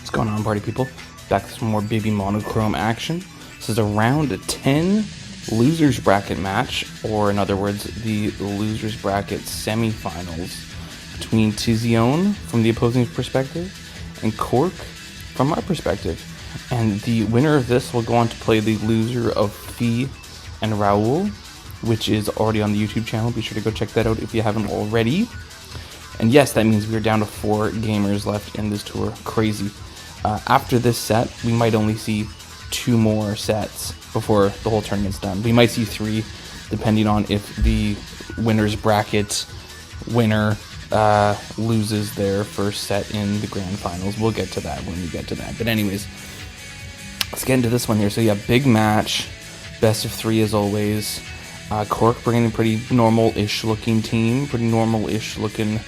What's going on, party people? Back with some more Babymonochrome action. This is a round 10 losers bracket match, or in other words, the losers bracket semifinals between Tiziown from the opposing perspective and Corck from our perspective. And the winner of this will go on to play the loser of Fee and Raoul, which is already on the YouTube channel. Be sure to go check that out if you haven't already. And yes, that means we're down to 4 gamers left in this tour. Crazy. After this set, we might only see 2 more sets before the whole tournament's done. We might see 3, depending on if the winner's bracket winner loses their first set in the grand finals. We'll get to that when we get to that. But anyways, let's get into this one here. So yeah, big match, best of 3 as always. Corck bringing a pretty normal-ish looking team, pretty normal-ish looking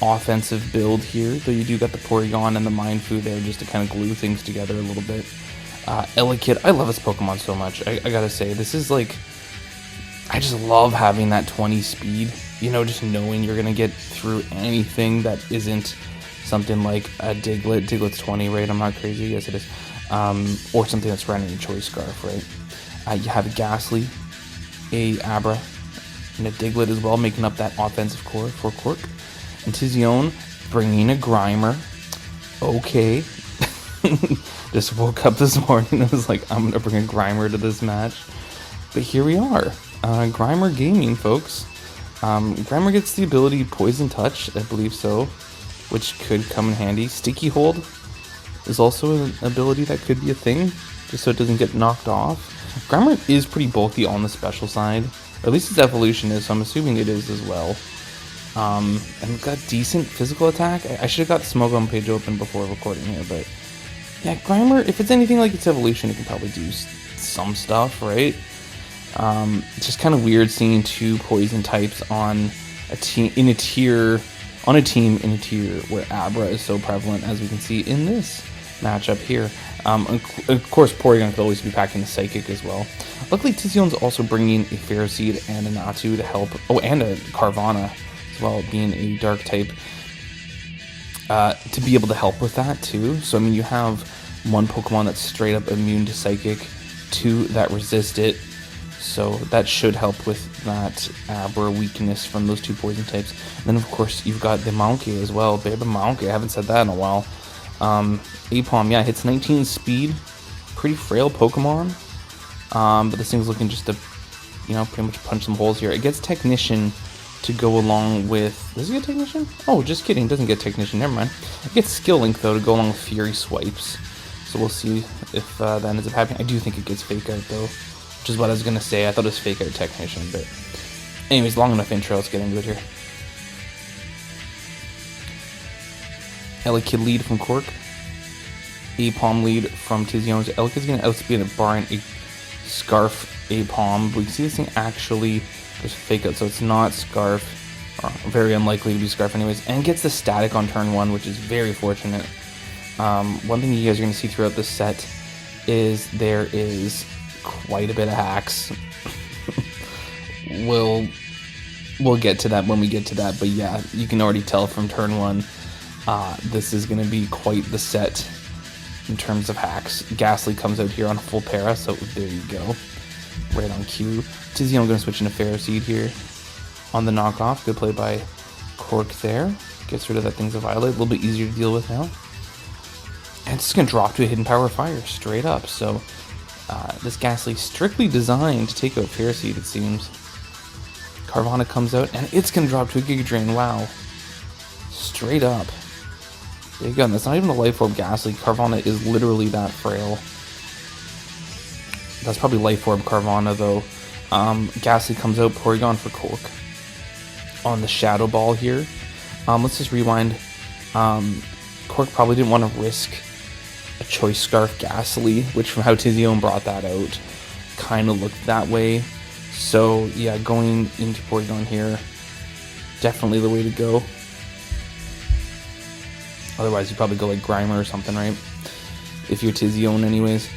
offensive build here, though you do got the Porygon and the Mind Food there just to kind of glue things together a little bit. Elekid, I love this Pokemon so much. I gotta say, this is like, I just love having that 20 speed, you know, just knowing you're gonna get through anything that isn't something like a Diglett. Diglett's 20, right? I'm not crazy. Yes, it is. Or something that's running a Choice Scarf, right? You have a Ghastly, a Abra, and a Diglett as well, making up that offensive core for Corck. And Tiziown bringing a Grimer. Okay. Just woke up this morning and was like, I'm going to bring a Grimer to this match. But here we are. Grimer Gaming, folks. Grimer gets the ability Poison Touch, I believe so, which could come in handy. Sticky Hold is also an ability that could be a thing, just so it doesn't get knocked off. Grimer is pretty bulky on the special side. Or at least its evolution is, so I'm assuming it is as well. And we've got decent physical attack. I should have got the Smogon page open before recording here, but yeah, Grimer, if it's anything like its evolution, it can probably do some stuff, right? It's just kind of weird seeing 2 poison types on a team in a tier where Abra is so prevalent, as we can see in this matchup here. Of course, Porygon could always be packing the Psychic as well. Luckily, Tiziown's also bringing a Ferroseed and a Natu to help. Oh, and a Carvanha as well, being a Dark type, to be able to help with that too. So I mean, you have 1 Pokemon that's straight up immune to Psychic, 2 that resist it, so that should help with that Abra weakness from those 2 poison types. And then of course you've got the Mankey as well. Babymonochrome, I haven't said that in a while. Apom, yeah, hits 19 speed, pretty frail Pokemon, but this thing's looking just to, you know, pretty much punch some holes here. It gets Technician to go along with... Does it get Technician? Oh, just kidding. It doesn't get Technician. Never mind. It gets Skill Link, though, to go along with Fury Swipes. So we'll see if that ends up happening. I do think it gets Fake Out, though, which is what I was going to say. I thought it was Fake Out Technician, but... Anyways, long enough intro. Let's get into it here. Elekid lead from Corck. Apom lead from Tiziown. Elekid's going to outspeed it, barring a Scarf Apom. But we can see this thing actually... There's Fake Out, so it's not Scarf, or very unlikely to be Scarf anyways, and gets the Static on turn 1, which is very fortunate. One thing you guys are going to see throughout this set is there is quite a bit of hacks. We'll get to that when we get to that, but yeah, you can already tell from turn 1, this is going to be quite the set in terms of hacks. Ghastly comes out here on a full para, so there you go. Right on cue. Tiziown going to switch into Ferroseed here on the knockoff. Good play by Corck there. Gets rid of that Thing's a Violet. A little bit easier to deal with now. And it's just going to drop to a Hidden Power Fire straight up. So this Ghastly strictly designed to take out Ferroseed, it seems. Carvanha comes out and it's going to drop to a Giga Drain. Wow. Straight up. There you go. And that's not even a Life Orb Ghastly. Carvanha is literally that frail. That's probably Life Orb Carvanha, though. Ghastly comes out, Porygon for Corck on the Shadow Ball here. Let's just rewind. Corck probably didn't want to risk a Choice Scarf Ghastly, which from how Tiziown brought that out, kind of looked that way. So, yeah, going into Porygon here, definitely the way to go. Otherwise, you probably go like Grimer or something, right? If you're Tiziown anyways.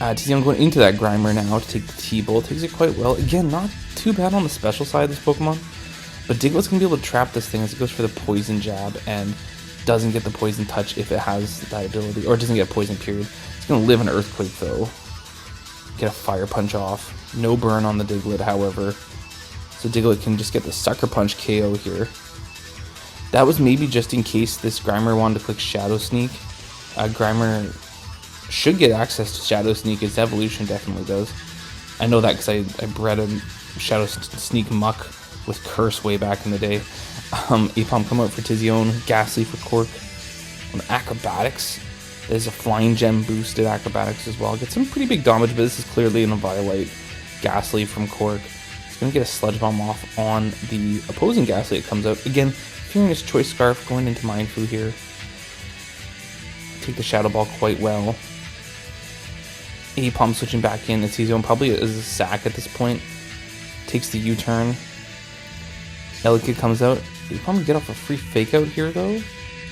Tiziown going into that Grimer now to take the T-Bolt. Takes it quite well. Again, not too bad on the special side of this Pokemon. But Diglett's going to be able to trap this thing as it goes for the Poison Jab and doesn't get the poison touch if it has that ability, or it doesn't get poison period. It's going to live an earthquake though. Get a fire punch off. No burn on the Diglett, however. So Diglett can just get the sucker punch KO here. That was maybe just in case this Grimer wanted to click Shadow Sneak. Grimer should get access to Shadow Sneak. Its evolution definitely does. I know that because I bred a Shadow Sneak Muck with Curse way back in the day. Apom come out for Tiziown, Ghastly for Corck. On Acrobatics, there's a Flying Gem boosted Acrobatics as well. Get some pretty big damage, but this is clearly an Eviolite. Ghastly from Corck. He's going to get a Sludge Bomb off on the opposing Ghastly that comes out. Again, fearing his Choice Scarf, going into Mindfu here. Take the Shadow Ball quite well. Apom switching back in. Tiziown probably is a sack at this point. Takes the U-turn. Elekid comes out. Apom can get off a free fake out here though.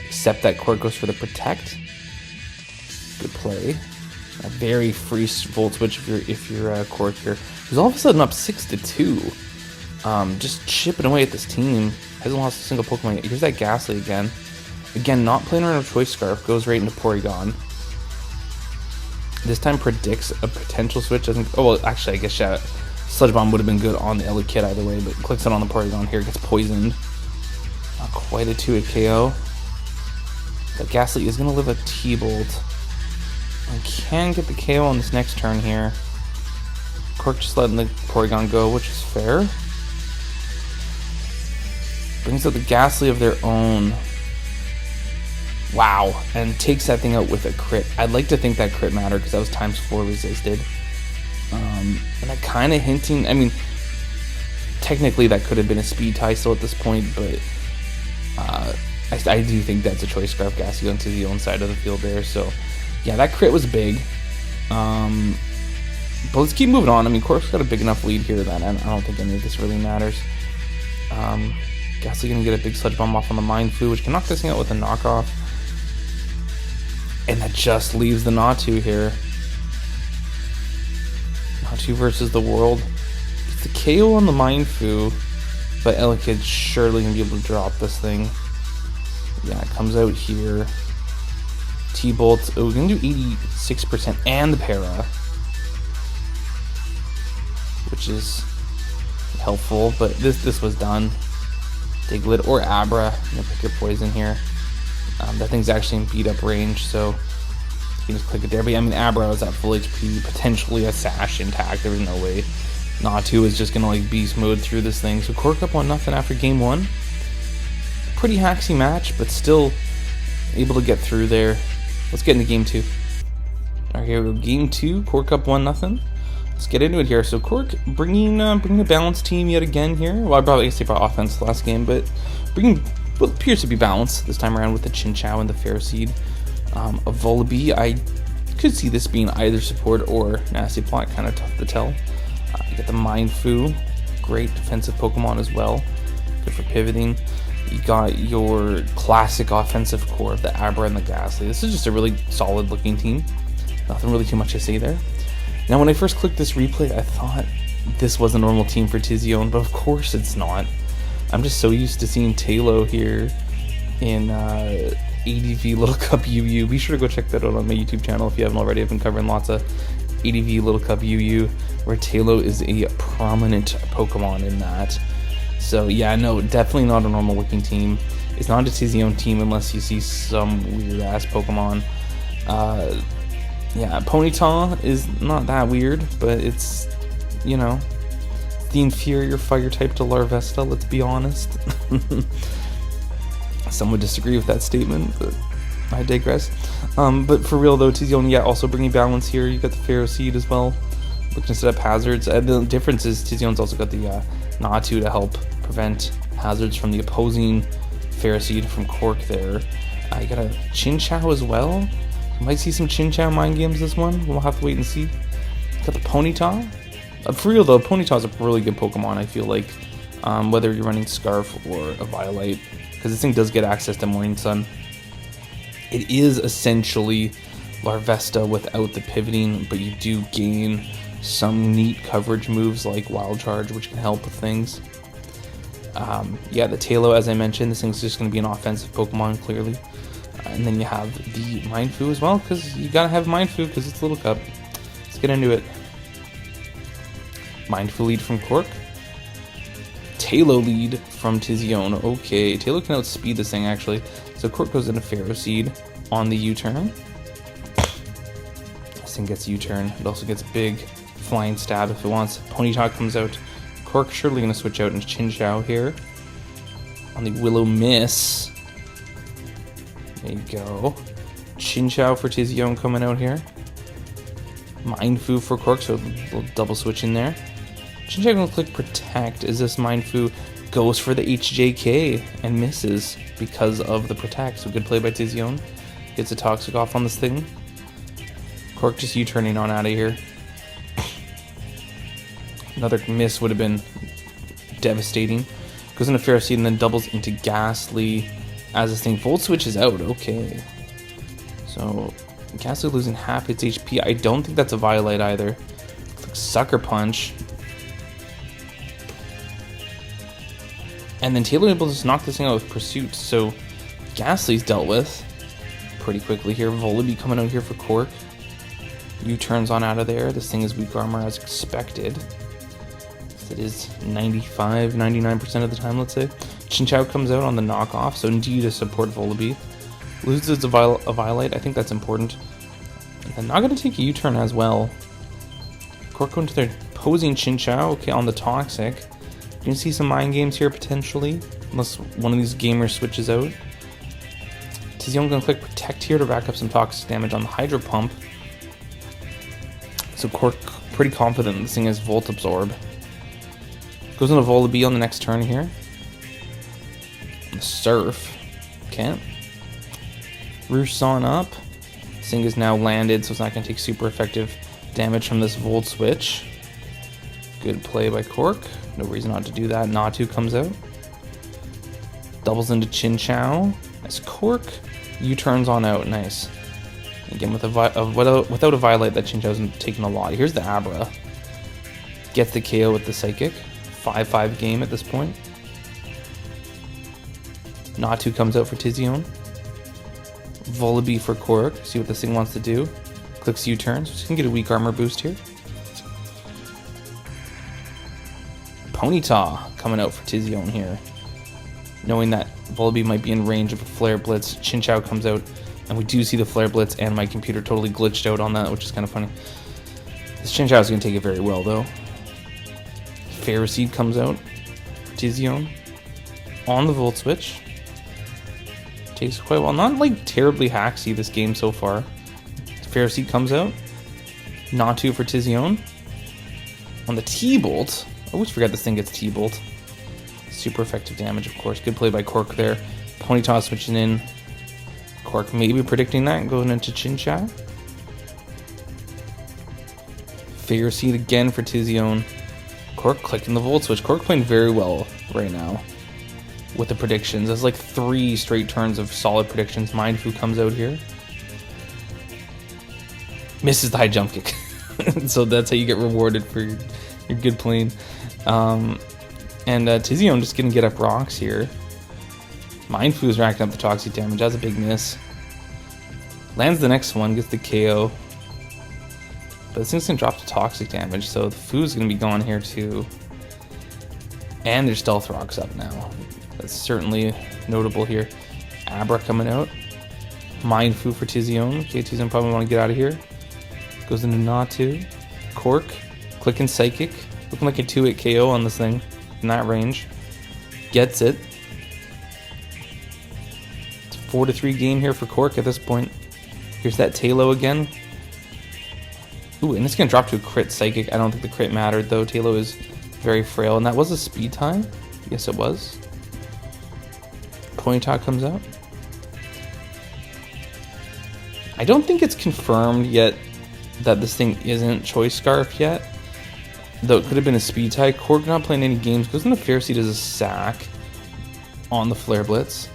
Except that Corck goes for the Protect. Good play. A very free Volt Switch if you're Corck here. He's all of a sudden up 6-2. Just chipping away at this team. Hasn't lost a single Pokemon yet. Here's that Ghastly again. Again, not playing around with Choice Scarf. Goes right into Porygon. This time predicts a potential switch. Oh, well, actually, I guess Sludge Bomb would have been good on the Elekid either way, but clicks it on the Porygon here. Gets poisoned. Not quite a 2-hit KO. But Ghastly is going to live a T-Bolt. And can get the KO on this next turn here. Corck just letting the Porygon go, which is fair. Brings out the Ghastly of their own. Wow, and takes that thing out with a crit. I'd like to think that crit mattered because that was ×4 resisted. And that kind of hinting, I mean, technically that could have been a speed tie still at this point, but I do think that's a Choice Scarf Ghastly onto the own side of the field there. So yeah, that crit was big. But let's keep moving on. I mean, Corck's got a big enough lead here that I don't think any of this really matters. Ghastly gonna get a big Sludge Bomb off on the Mindfu, which can knock this thing out with a knockoff. And that just leaves the Natu here. Natu versus the world. It's the KO on the Mindfu, but Elekid's surely gonna be able to drop this thing. Yeah, it comes out here. T-Bolt. Oh, we're gonna do 86% and the Para, which is helpful, but this was done. Diglett or Abra, you know, pick your poison here. That thing's actually in beat up range, so you can just click it there. But yeah, I mean, Abra is at full HP, potentially a Sash intact. There's no way Natu is just gonna like beast mode through this thing. So Corck up 1-0 after game 1. Pretty hacksy match, but still able to get through there. Let's get into game 2. Alright, here we go. Game 2, Corck up 1-0. Let's get into it here. So Corck bringing a balanced team yet again here. Well, I probably say for offense last game, but bringing what appears to be balanced this time around with the Chinchou and the Ferroseed. A Volibee, I could see this being either support or nasty plot, kind of tough to tell. You got the Mindfu, great defensive Pokemon as well, good for pivoting. You got your classic offensive core of the Abra and the Ghastly. This is just a really solid looking team. Nothing really too much to say there. Now, when I first clicked this replay, I thought this was a normal team for Tiziown, but of course it's not. I'm just so used to seeing Tailo here in ADV Little Cup UU. Be sure to go check that out on my YouTube channel if you haven't already. I've been covering lots of ADV Little Cup UU, where Tailo is a prominent Pokemon in that. So yeah, no, definitely not a normal looking team. It's not a Tiziown team unless you see some weird ass Pokemon. Yeah, Ponyta is not that weird, but it's, you know, the inferior fire type to Larvesta, let's be honest. Some would disagree with that statement, but I digress. But for real though, Tiziown, yeah, also bringing balance here. You got the Ferroseed as well, looking to set up hazards. The difference is Tiziown's also got the Natu to help prevent hazards from the opposing Ferroseed from Corck there. You got a Chinchou as well. You might see some Chinchou mind games this one. We'll have to wait and see. Got the Ponyta. For real though, Ponyta is a really good Pokemon, I feel like. Whether you're running Scarf or a Violite, because this thing does get access to Morning Sun. It is essentially Larvesta without the pivoting, but you do gain some neat coverage moves like Wild Charge, which can help with things. Yeah, the Tailo, as I mentioned, this thing's just going to be an offensive Pokemon, clearly. And then you have the Mindfu as well, because you gotta have Mindfu because it's Little Cup. Let's get into it. Mindfu lead from Corck. Talo lead from Tiziown. Okay, Talo can outspeed this thing actually. So Corck goes into Pharaoh Seed on the U-turn. This thing gets U-turn. It also gets big flying stab if it wants. Ponyta comes out. Corck surely gonna switch out into Chinchou here. On the Willow Miss. There you go. Chinchou for Tiziown coming out here. Mindfu for Corck, so a little double switch in there. Chinchou gonna click Protect as this Mindfu goes for the HJK and misses because of the Protect. So good play by Tiziown. Gets a Toxic off on this thing. Corck just U-turning on out of here. Another miss would have been devastating. Goes into Pharaoh Seed and then doubles into Ghastly as this thing Volt switches out. Okay. So Ghastly losing half its HP. I don't think that's a Violite either. Looks like Sucker Punch. And then Taylor able to just knock this thing out with Pursuit. So Ghastly's dealt with pretty quickly here. Volibee coming out here for Corck. U-turns on out of there. This thing is weak armor as expected. It is 99% of the time, let's say. Chinchou comes out on the knockoff, so indeed a support Volibee. Loses a Violite, I think that's important. And then not going to take a U-turn as well. Corck going to their opposing Chinchou, okay, on the Toxic. You can see some mind games here potentially, unless one of these gamers switches out. Tiziown going to click Protect here to rack up some Toxic damage on the Hydro Pump. So Corck pretty confident this thing has Volt Absorb. Goes into Volibee on the next turn here. Surf. Okay. Roosts on up. This thing is now landed, so it's not going to take super effective damage from this Volt switch. Good play by Corck. No reason not to do that. Natu comes out. Doubles into Chinchou. As Corck U-turns on out. Nice. Again, without a Violite, that Chinchou's taking a lot. Here's the Abra. Gets the KO with the Psychic. 5-5 game at this point. Natu comes out for Tiziown. Volibee for Corck. See what this thing wants to do. Clicks U-turn, so she can get a weak armor boost here. Ponyta coming out for Tiziown here. Knowing that Volibee might be in range of a Flare Blitz, Chinchou comes out, and we do see the Flare Blitz, and my computer totally glitched out on that, which is kind of funny. This Chinchou is going to take it very well, though. Pharaoh Seed comes out. Tiziown on the Volt Switch. Takes quite well. Not like terribly hacksy this game so far. Pharaoh Seed comes out. Natu for Tiziown. On the T-Bolt. I always forget this thing gets T-Bolt. Super effective damage, of course. Good play by Corck there. Ponyta switching in. Corck maybe predicting that, going into Chinchou. Pharaoh Seed again for Tiziown. Corck clicking the Volt Switch. Corck playing very well right now with the predictions. There's like 3 straight turns of solid predictions. Mindfu comes out here. Misses the high jump kick. So that's how you get rewarded for your good playing. And Tiziown just gonna get up rocks here. Mindfu is racking up the toxic damage. That's a big miss. Lands the next one, gets the KO. But this thing's gonna drop the toxic damage, so the Fu's gonna be gone here too. And their stealth rocks up now. That's certainly notable here. Abra coming out. Mindfu for Tiziown. Okay, Tiziown probably want to get out of here. Goes into Natu. Corck. Clicking Psychic. Looking like a 2-hit KO on this thing. In that range. Gets it. It's a 4-3 game here for Corck at this point. Here's that Talo again. Ooh, and it's going to drop to a crit Psychic. I don't think the crit mattered, though. Talo is very frail. And that was a speed time? Yes, it was. Ponyta comes out. I don't think it's confirmed yet that this thing isn't Choice Scarf yet. Though it could have been a speed tie. Corck not playing any games. Goes into Pharaoh Seed as a sack on the Flare Blitz.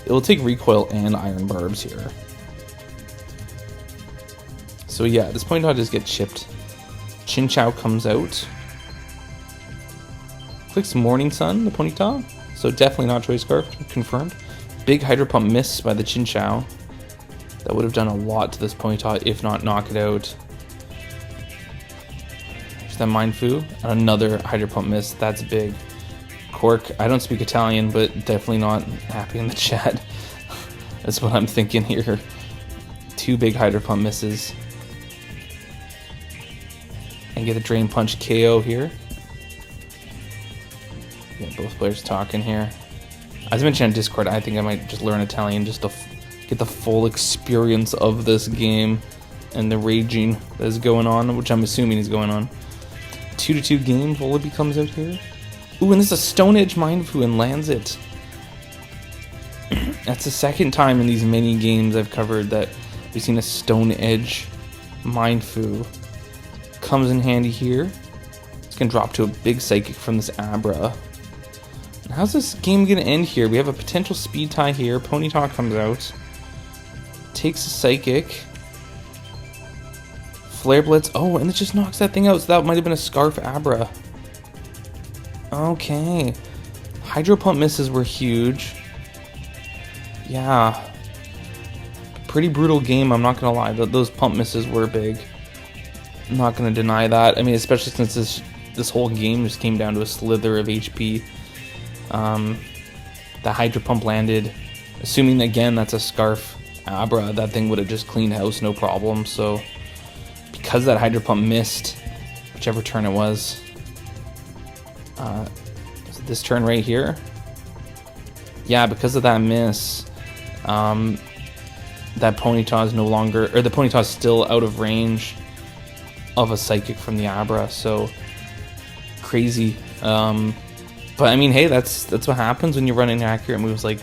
It will take Recoil and Iron Barbs here. So yeah, this Ponyta just get chipped. Chinchou comes out. Clicks Morning Sun, the Ponyta. So definitely not Choice Scarf, confirmed. Big Hydro Pump miss by the Tiziown. That would have done a lot to this Ponyta, if not knock it out. There's that Mindfu. Another Hydro Pump miss. That's big. Corck, I don't speak Italian, but definitely not happy in the chat. That's what I'm thinking here. 2 big Hydro Pump misses. And get a Drain Punch KO here. Yeah, both players talking here. As I mentioned on Discord, I think I might just learn Italian just to get the full experience of this game and the raging that is going on, which I'm assuming is going on. 2-2 game, Volibee comes out here. Ooh, and this is a Stone Edge Mindfu and lands it. That's the second time in these mini games I've covered that we've seen a Stone Edge Mindfu. Comes in handy here. It's going to drop to a big Psychic from this Abra. How's this game going to end here? We have a potential speed tie here. Ponyta comes out. Takes a Psychic. Flare Blitz. Oh, and it just knocks that thing out. So that might have been a Scarf Abra. Okay. Hydro Pump misses were huge. Yeah. Pretty brutal game, I'm not going to lie. Those pump misses were big. I'm not going to deny that. I mean, especially since this whole game just came down to a slither of HP. The Hydro Pump landed. Assuming, again, that's a Scarf Abra, that thing would have just cleaned house, no problem. So, because that Hydro Pump missed, whichever turn it was it this turn right here? Yeah, because of that miss, that Ponyta is no longer, or the Ponyta is still out of range of a Psychic from the Abra, so crazy. But I mean, hey, that's what happens when you run inaccurate moves like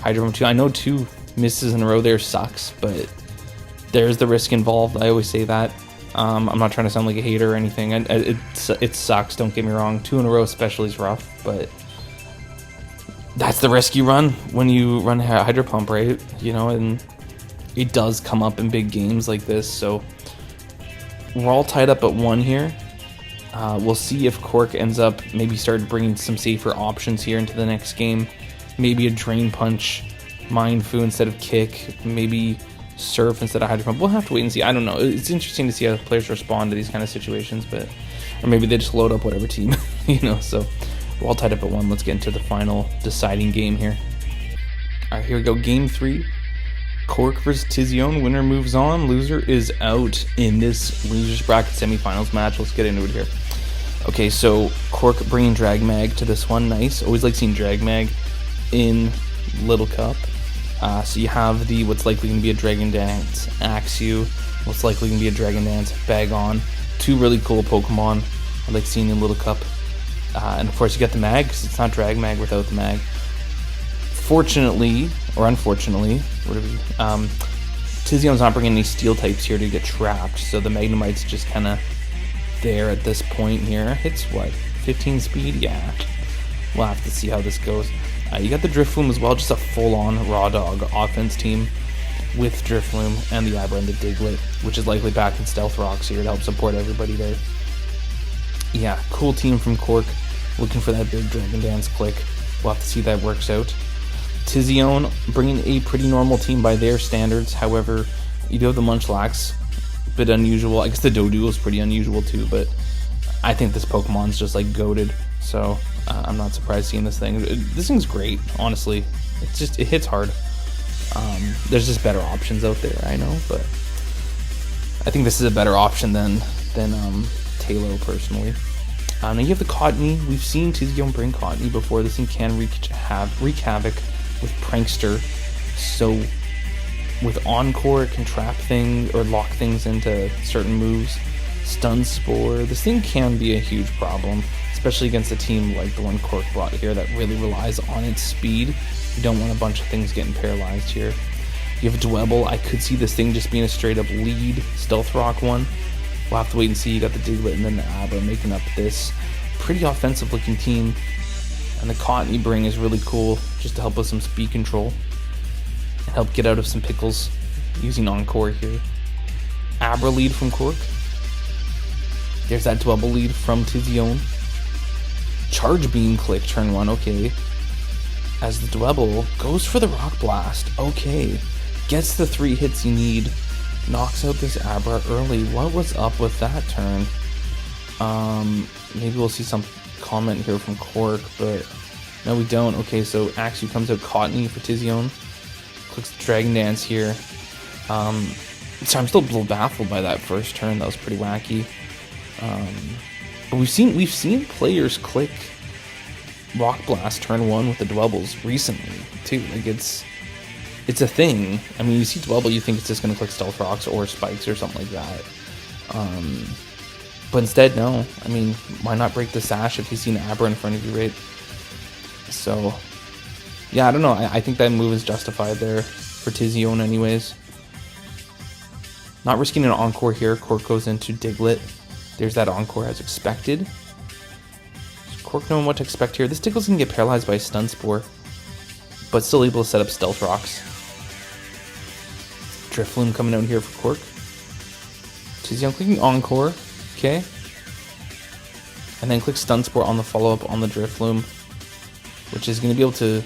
Hydro Pump 2. I know 2 misses in a row there sucks, but there's the risk involved. I always say that. I'm not trying to sound like a hater or anything. It sucks, don't get me wrong. 2 in a row especially is rough, but that's the risk you run when you run Hydro Pump, right? You know, and it does come up in big games like this, so we're all tied up at 1 here. We'll see if Corck ends up maybe start bringing some safer options here into the next game. Maybe a Drain Punch Mindfu instead of Kick. Maybe Surf instead of Hydro Pump. We'll have to wait and see. I don't know. It's interesting to see how players respond to these kind of situations, but or maybe they just load up whatever team, you know. So we're all tied up at 1. Let's get into the final deciding game here. All right, here we go. Game 3. Corck versus Tiziown. Winner moves on. Loser is out in this losers bracket semifinals match. Let's get into it here. Okay, so Corck bringing Drag Mag to this one. Nice. Always like seeing Drag Mag in Little Cup. So you have the what's likely going to be a Dragon Dance Axew, what's likely going to be a Dragon Dance Bagon. 2 really cool Pokemon I like seeing in Little Cup. And of course you got the Mag, because it's not Drag Mag without the Mag. Fortunately, or unfortunately, whatever, Tiziown's not bringing any Steel types here to get trapped, so the Magnemite's just kind of there at this point here. Hits what, 15 speed? Yeah, we'll have to see how this goes. You got the Drifloon as well, just a full-on Raw Dog offense team with Drifloon and the Abra and the Diglett, which is likely back in Stealth Rocks here to help support everybody there. Yeah, cool team from Corck, looking for that big Dragon Dance click. We'll have to see if that works out. Tiziown bringing a pretty normal team by their standards. However, you do have the Munchlax, a bit unusual. I guess the Doduo is pretty unusual too, but I think this Pokemon's just like goated. So I'm not surprised seeing this thing. This thing's great, honestly. It hits hard. There's just better options out there, I know, but I think this is a better option than Talo personally. Now you have the Cottony. We've seen Tiziown bring Cottony before. This thing can wreak havoc with Prankster. So with Encore, it can trap things or lock things into certain moves. Stun Spore. This thing can be a huge problem, especially against a team like the one Corck brought here that really relies on its speed. You don't want a bunch of things getting paralyzed here. You have a Dwebble. I could see this thing just being a straight up lead Stealth Rock one. We'll have to wait and see. You got the Diglett and then the Abra making up this pretty offensive looking team. And the Cottony bring is really cool just to help with some speed control and help get out of some pickles using Encore here. Abra lead from Corck. There's that Dwebble lead from Tiziown. Charge Beam click turn 1, okay. as the Dwebble goes for the Rock Blast. Okay, gets the 3 hits you need, knocks out this Abra early. What was up with that turn? Maybe we'll see some comment here from Corck, but no, we don't. Okay, so Axew comes out Cottony for Tiziown. Clicks Dragon Dance here. So I'm still a little baffled by that first turn. That was pretty wacky. But we've seen players click Rock Blast turn 1 with the Dwebbles recently too. Like it's a thing. I mean, you see Dwebble, you think it's just gonna click Stealth Rocks or Spikes or something like that. But instead, no. I mean, why not break the sash if you see an Abra in front of you, right? So, yeah, I don't know. I think that move is justified there for Tiziown anyways. Not risking an Encore here. Corck goes into Diglett. There's that Encore as expected. So Corck knowing what to expect here. This Diglett's going to get paralyzed by a Stun Spore, but still able to set up Stealth Rocks. Drifloon coming out here for Corck. Tiziown clicking Encore. Okay. And then click Stun Spore on the follow-up on the Drifloon, which is going to be able to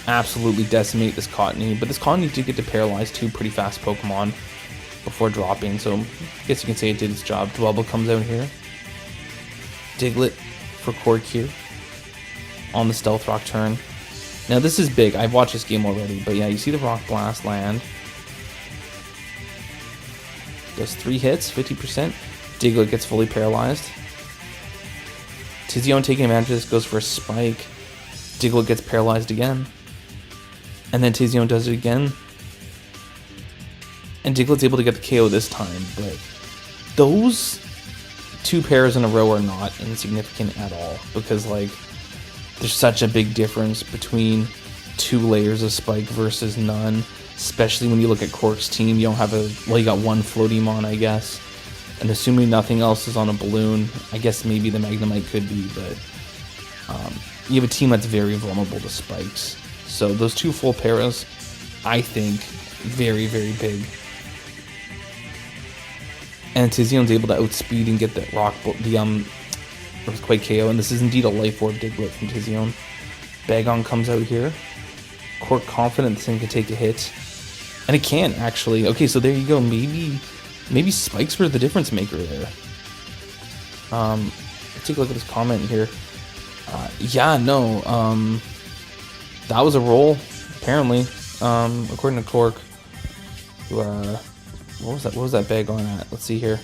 absolutely decimate this Cottony. But this Cottony did get to paralyze 2 pretty fast Pokemon before dropping, so I guess you can say it did its job. Dwebble comes out here. Diglett for Corck here on the Stealth Rock turn. Now this is big. I've watched this game already, but yeah, you see the Rock Blast land. Does 3 hits, 50%. Diglett gets fully paralyzed. Tiziown taking advantage of this goes for a Spike. Diglett gets paralyzed again. And then Tiziown does it again. And Diglett's able to get the KO this time, but those 2 pairs in a row are not insignificant at all, because like there's such a big difference between 2 layers of Spike versus none, especially when you look at Corck's team. You don't have you got 1 Floatimon, I guess, and assuming nothing else is on a balloon, I guess maybe the Magnemite could be, but you have a team that's very vulnerable to Spikes. So those 2 full pairs, I think, very, very big. And Tiziown's able to outspeed and get the Earthquake KO, and this is indeed a Life Orb Diglett from Tiziown. Bagon comes out here. Corck confident this thing can take a hit, and it can actually. Okay, so there you go. Maybe Spikes were the difference maker there. Let's take a look at this comment here. Yeah, no, that was a roll apparently, according to Corck. Who, what was that Bagon at? Let's see here.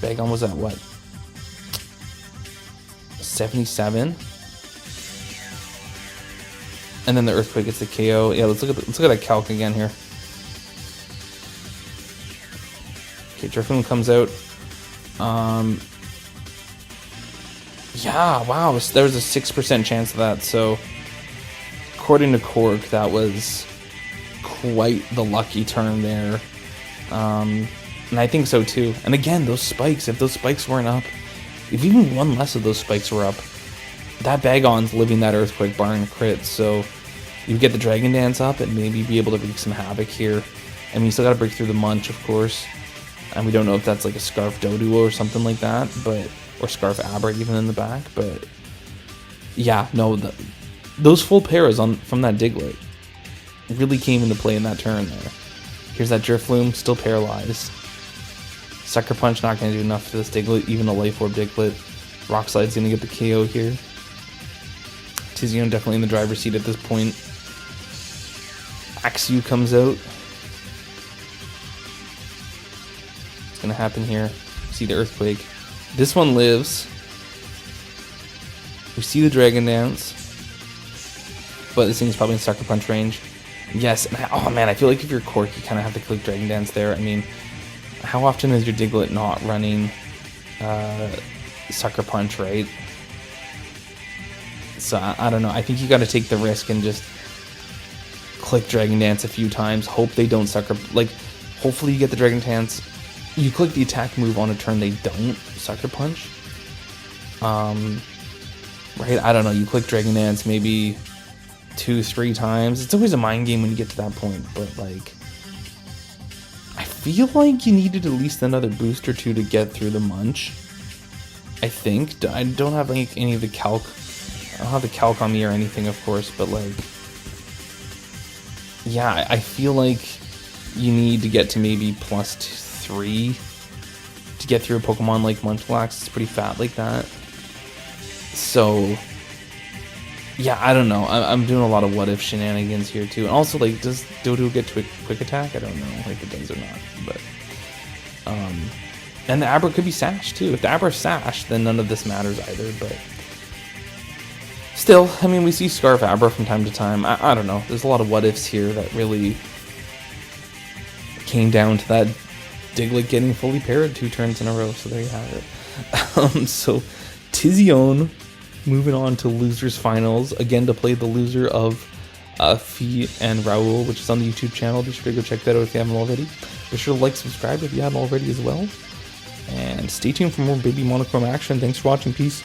Bagon was at what? 77. And then the Earthquake gets the KO. Yeah, let's look at that calc again here. Okay, Drifloon comes out. Yeah, wow, there was a 6% chance of that. So, according to Corck, that was quite the lucky turn there. And I think so too. And again, those Spikes, if those Spikes weren't up, if even 1 less of those Spikes were up, that Bagon's living that Earthquake barring a crit. So you get the Dragon Dance up and maybe be able to wreak some havoc here. I mean, you still gotta break through the Munch, of course. And we don't know if that's like a Scarf Doduo or something like that, but or Scarf Abra even in the back. But yeah, no, those full pairs from that Diglett really came into play in that turn there. Here's that Drifloon, still paralyzed. Sucker Punch not going to do enough for this Diglett, even a Life Orb Diglett. Rock Slide's going to get the KO here. Tiziown definitely in the driver's seat at this point. Axew comes out. What's going to happen here? See the Earthquake. This one lives. We see the Dragon Dance. But this thing's probably in Sucker Punch range. Yes, and oh man, I feel like if you're Corck, you kind of have to click Dragon Dance there. I mean, how often is your Diglett not running Sucker Punch, right? So I don't know. I think you got to take the risk and just click Dragon Dance a few times. Hope they don't hopefully you get the Dragon Dance. You click the attack move on a turn they don't Sucker Punch. Right? I don't know. You click Dragon Dance maybe 2-3 times. It's always a mind game when you get to that point, but like I feel like you needed at least another boost or 2 to get through the Munch. I think I don't have any of the calc I don't have the calc on me or anything, of course, but like, yeah, I feel like you need to get to maybe +3 to get through a Pokemon like Munchlax. It's pretty fat like that. So, yeah, I don't know. I'm doing a lot of what-if shenanigans here, too. And also, like, does Dodo get quick attack? I don't know if it does or not. But, and the Abra could be Sash, too. If the Abra's Sash, then none of this matters either, but still, I mean, we see Scarf Abra from time to time. I don't know. There's a lot of what-ifs here that really came down to that Diglett getting fully paired 2 turns in a row, so there you have it. So, Tiziown moving on to Losers Finals, again to play the loser of Fee and Raul, which is on the YouTube channel. Be sure to go check that out if you haven't already. Be sure to like, subscribe if you haven't already as well. And stay tuned for more Babymonochrome action. Thanks for watching. Peace.